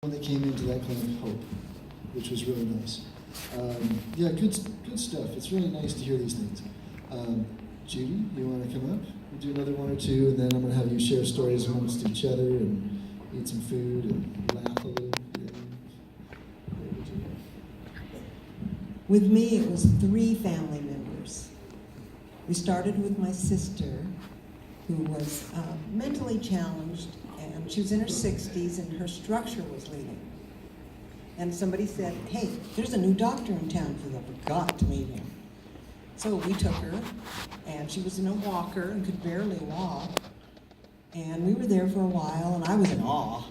when they came into that kind of hope, which was really nice. Yeah, good stuff. It's really nice to hear these things. Judy, you want to come up? We'll do another one or two, and then I'm going to have you share stories amongst each other and eat some food and laugh a little. With me, it was 3 family members. We started with my sister, who was mentally challenged, and she was in her 60s, and her structure was leaving. And somebody said, hey, there's a new doctor in town, because I forgot to meet him. So we took her, and she was in a walker and could barely walk. And we were there for a while, and I was in awe.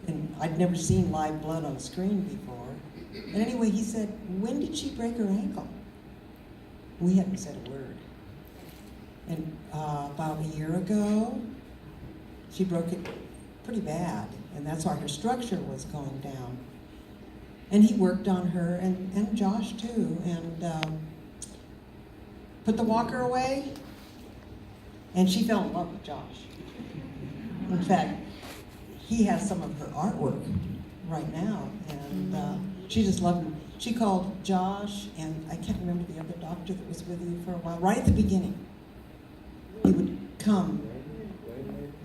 And I'd never seen live blood on screen before. And anyway, he said, when did she break her ankle? We hadn't said a word. And about a year ago, she broke it pretty bad, and that's why her structure was going down. And he worked on her, and Josh too, and put the walker away, and she fell in love with Josh. In fact, he has some of her artwork right now, and she just loved him. She called Josh, and I can't remember the other doctor that was with you for a while, right at the beginning. He would come.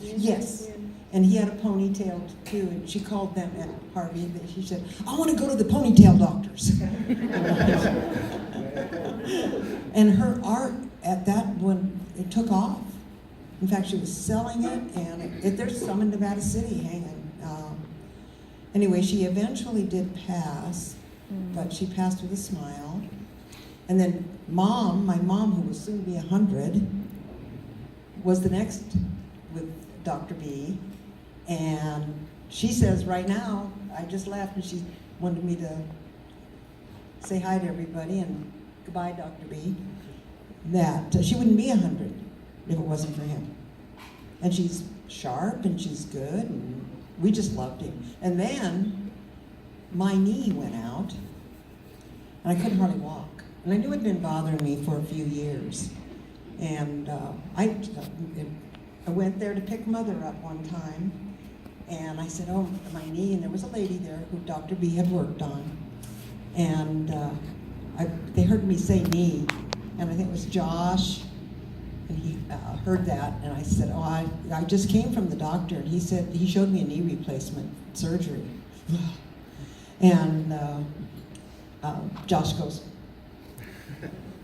Yes. And he had a ponytail too, and she called them at Harvey. She said, I want to go to the ponytail doctors. And her art at that one, it took off. In fact, she was selling it, and there's some in Nevada City hanging. Anyway, she eventually did pass, but she passed with a smile. And then my mom, who will soon be 100, was the next with Dr. B. And she says right now, I just left and she wanted me to say hi to everybody and goodbye, Dr. B, that she wouldn't be 100 if it wasn't for him. And she's sharp and she's good, and we just loved him. And then my knee went out and I couldn't hardly walk. And I knew it had been bothering me for a few years. And I went there to pick Mother up one time, and I said, oh, my knee, and there was a lady there who Dr. B had worked on. And they heard me say knee, and I think it was Josh, and he heard that, and I said, oh, I just came from the doctor, and he said, he showed me a knee replacement surgery. And Josh goes,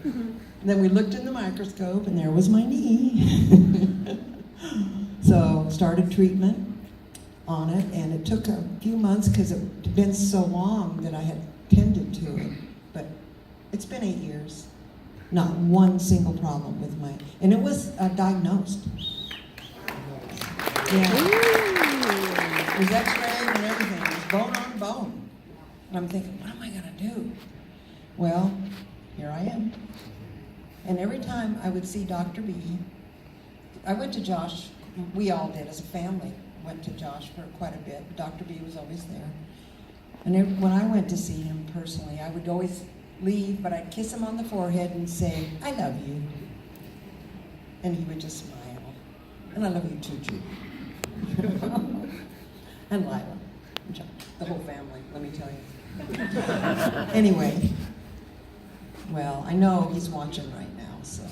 and then we looked in the microscope, and there was my knee. So started treatment on it, and it took a few months because it had been so long that I had tended to it. But it's been 8 years. Not one single problem with my, and it was diagnosed. Yeah. It was x-ray and everything. It was bone on bone. And I'm thinking, what am I gonna do? Well, here I am. And every time I would see Dr. B, I went to Josh, we all did as a family, went to Josh for quite a bit. Dr. B was always there. And when I went to see him personally, I would always leave, but I'd kiss him on the forehead and say, I love you. And he would just smile. And I love you too, Judy. And Lila, and John, the whole family, let me tell you. Anyway, well, I know he's watching right now, so.